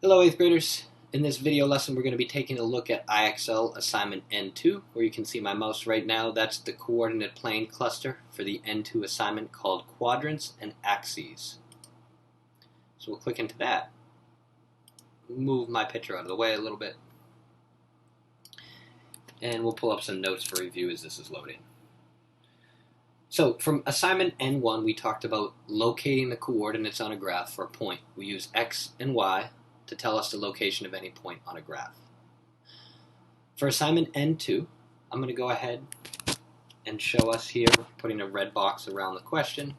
Hello 8th graders. In this video lesson we're going to be taking a look at IXL assignment N2, where you can see my mouse right now. That's the coordinate plane cluster for the N2 assignment called Quadrants and Axes. So we'll click into that. Move my picture out of the way a little bit. And we'll pull up some notes for review as this is loading. So from assignment N1 we talked about locating the coordinates on a graph for a point. We use X and Y to tell us the location of any point on a graph. For assignment N2, I'm going to go ahead and show us here, putting a red box around the question.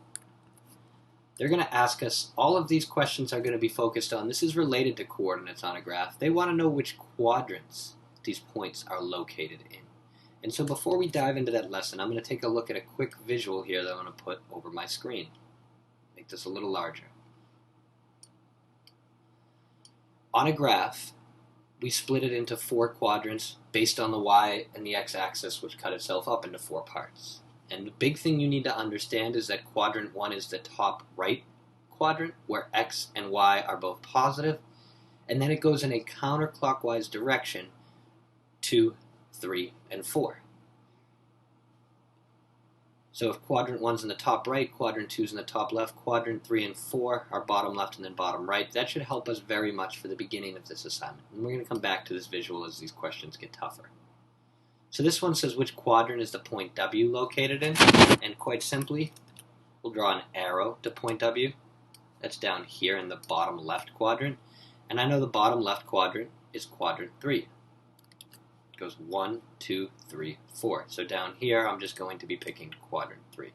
They're going to ask us, all of these questions are going to be focused on, this is related to coordinates on a graph. They want to know which quadrants these points are located in. And so before we dive into that lesson, I'm going to take a look at a quick visual here that I'm going to put over my screen. Make this a little larger. On a graph, we split it into 4 quadrants based on the y and the x-axis, which cut itself up into 4 parts. And the big thing you need to understand is that quadrant 1 is the top right quadrant, where x and y are both positive, and then it goes in a counterclockwise direction, 2, 3, and 4. So if quadrant 1's in the top right, quadrant 2's in the top left, quadrant 3 and 4 are bottom left and then bottom right. That should help us very much for the beginning of this assignment. And we're going to come back to this visual as these questions get tougher. So this one says which quadrant is the point W located in? And quite simply, we'll draw an arrow to point W. That's down here in the bottom left quadrant. And I know the bottom left quadrant is quadrant 3. It goes 1, 2, 3, 4. So down here, I'm just going to be picking quadrant 3.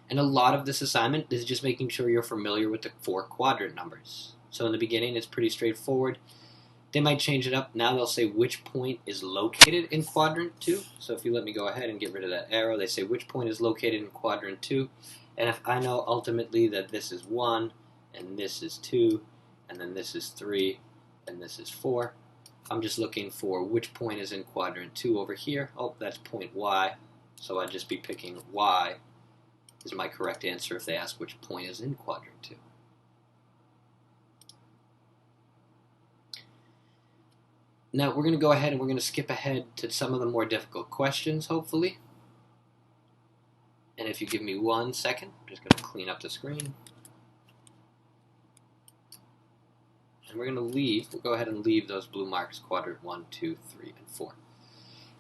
And a lot of this assignment is just making sure you're familiar with the 4 quadrant numbers. So in the beginning, it's pretty straightforward. They might change it up. Now they'll say which point is located in quadrant 2. So if you let me go ahead and get rid of that arrow, they say which point is located in quadrant 2. And if I know ultimately that this is 1, and this is 2, and then this is 3, and this is 4, I'm just looking for which point is in quadrant 2 over here. Oh, that's point Y. So I'd just be picking Y is my correct answer if they ask which point is in quadrant 2. Now we're going to go ahead and we're going to skip ahead to some of the more difficult questions, hopefully. And if you give me 1 second, I'm just going to clean up the screen. And we're going to we'll go ahead and leave those blue marks, quadrant 1, 2, 3, and 4.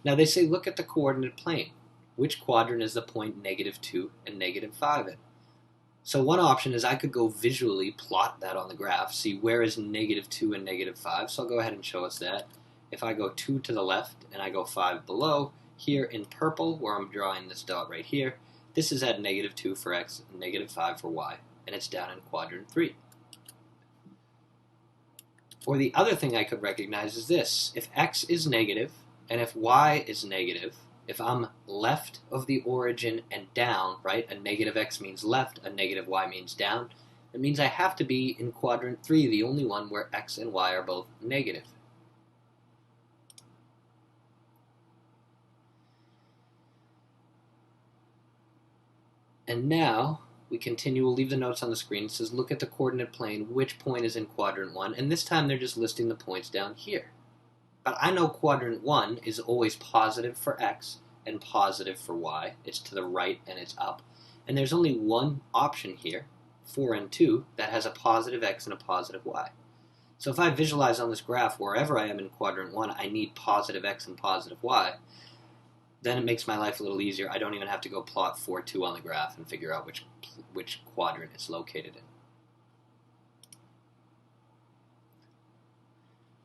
Now they say look at the coordinate plane. Which quadrant is the point -2 and -5 in? So one option is I could go visually plot that on the graph, see where is -2 and -5. So I'll go ahead and show us that. If I go 2 to the left and I go 5 below, here in purple, where I'm drawing this dot right here, this is at -2 for x and -5 for y, and it's down in quadrant 3. Or the other thing I could recognize is this. If x is negative, and if y is negative, if I'm left of the origin and down, right, a negative x means left, a negative y means down, it means I have to be in quadrant 3, the only one where x and y are both negative. And now we continue, we'll leave the notes on the screen. It says look at the coordinate plane, which point is in quadrant 1, and this time they're just listing the points down here. But I know quadrant 1 is always positive for x and positive for y. It's to the right and it's up. And there's only one option here, 4 and 2, that has a positive x and a positive y. So if I visualize on this graph wherever I am in quadrant 1, I need positive x and positive y. Then it makes my life a little easier. I don't even have to go plot 4, 2 on the graph and figure out which quadrant it's located in.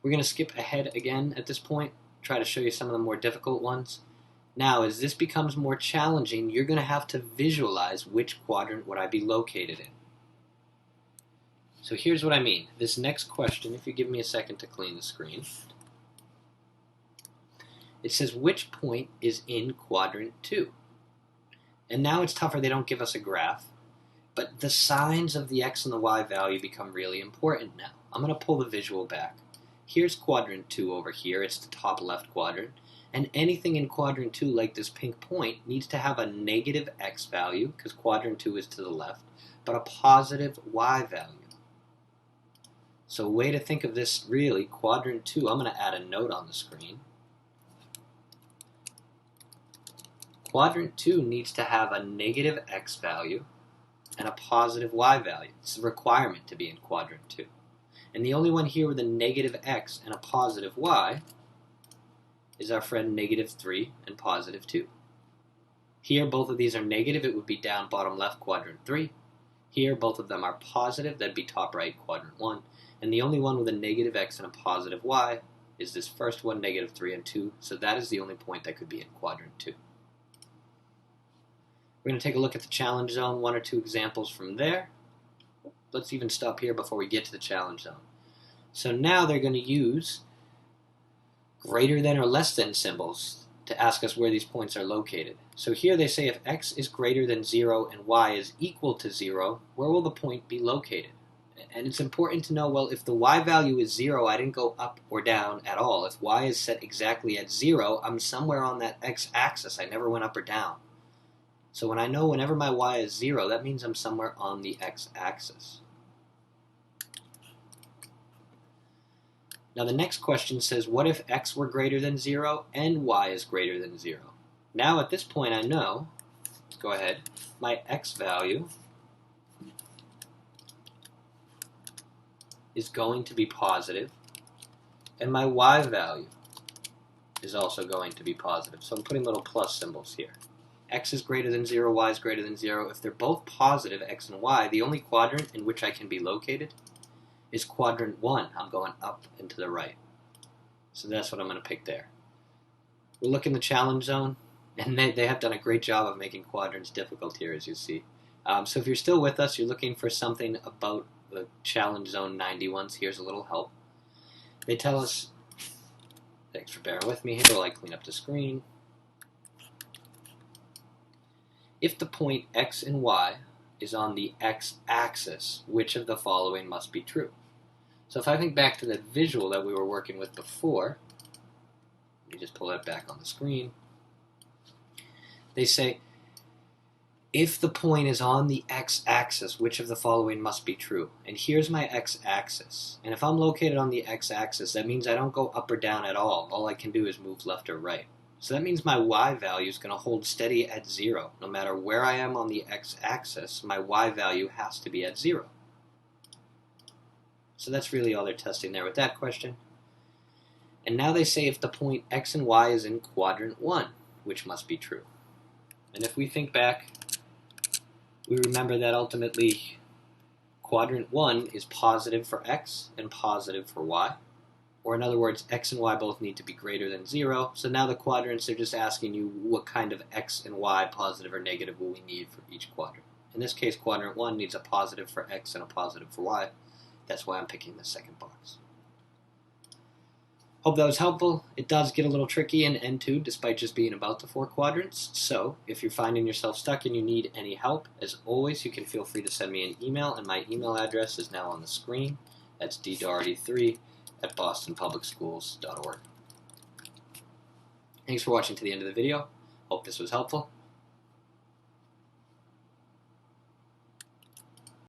We're going to skip ahead again at this point, try to show you some of the more difficult ones. Now, as this becomes more challenging, you're going to have to visualize which quadrant would I be located in. So here's what I mean. This next question, if you give me a second to clean the screen, it says which point is in quadrant 2. And now it's tougher, they don't give us a graph, but the signs of the x and the y value become really important now. I'm going to pull the visual back. Here's quadrant 2 over here, it's the top left quadrant, and anything in quadrant 2 like this pink point needs to have a negative x value, because quadrant 2 is to the left, but a positive y value. So a way to think of this really, quadrant 2, I'm going to add a note on the screen. Quadrant 2 needs to have a negative x value and a positive y value. It's a requirement to be in quadrant 2. And the only one here with a negative x and a positive y is our friend negative 3 and positive 2. Here, both of these are negative. It would be down bottom left, quadrant 3. Here, both of them are positive. That'd be top right, quadrant 1. And the only one with a negative x and a positive y is this first one, negative 3 and 2. So that is the only point that could be in quadrant 2. We're going to take a look at the challenge zone, 1 or 2 examples from there. Let's even stop here before we get to the challenge zone. So now they're going to use greater than or less than symbols to ask us where these points are located. So here they say if x is greater than 0 and y is equal to 0, where will the point be located? And it's important to know, well, if the y value is 0, I didn't go up or down at all. If y is set exactly at 0, I'm somewhere on that x-axis. I never went up or down. So when I know whenever my y is 0, that means I'm somewhere on the x-axis. Now the next question says, what if x were greater than 0 and y is greater than 0? Now at this point I know, let's go ahead, my x value is going to be positive, and my y value is also going to be positive. So I'm putting little plus symbols here. X is greater than 0, y is greater than 0. If they're both positive, x and y, the only quadrant in which I can be located is quadrant 1. I'm going up and to the right. So that's what I'm going to pick there. We'll look in the challenge zone, and they have done a great job of making quadrants difficult here, as you see. So if you're still with us, you're looking for something about the challenge zone 91, so here's a little help. They tell us, thanks for bearing with me here while I clean up the screen. If the point x and y is on the x-axis, which of the following must be true? So if I think back to the visual that we were working with before, let me just pull that back on the screen. They say, if the point is on the x-axis, which of the following must be true? And here's my x-axis. And if I'm located on the x-axis, that means I don't go up or down at all. All I can do is move left or right. So that means my y value is going to hold steady at 0. No matter where I am on the x-axis, my y value has to be at 0. So that's really all they're testing there with that question. And now they say if the point x and y is in quadrant 1, which must be true. And if we think back, we remember that ultimately quadrant 1 is positive for x and positive for y. Or in other words, x and y both need to be greater than 0. So now the quadrants are just asking you what kind of x and y, positive or negative, will we need for each quadrant. In this case, quadrant 1 needs a positive for x and a positive for y. That's why I'm picking the second box. Hope that was helpful. It does get a little tricky in N2 despite just being about the 4 quadrants. So if you're finding yourself stuck and you need any help, as always, you can feel free to send me an email, and my email address is now on the screen. That's ddoherty3@bostonpublicschools.org. Thanks for watching to the end of the video. Hope this was helpful.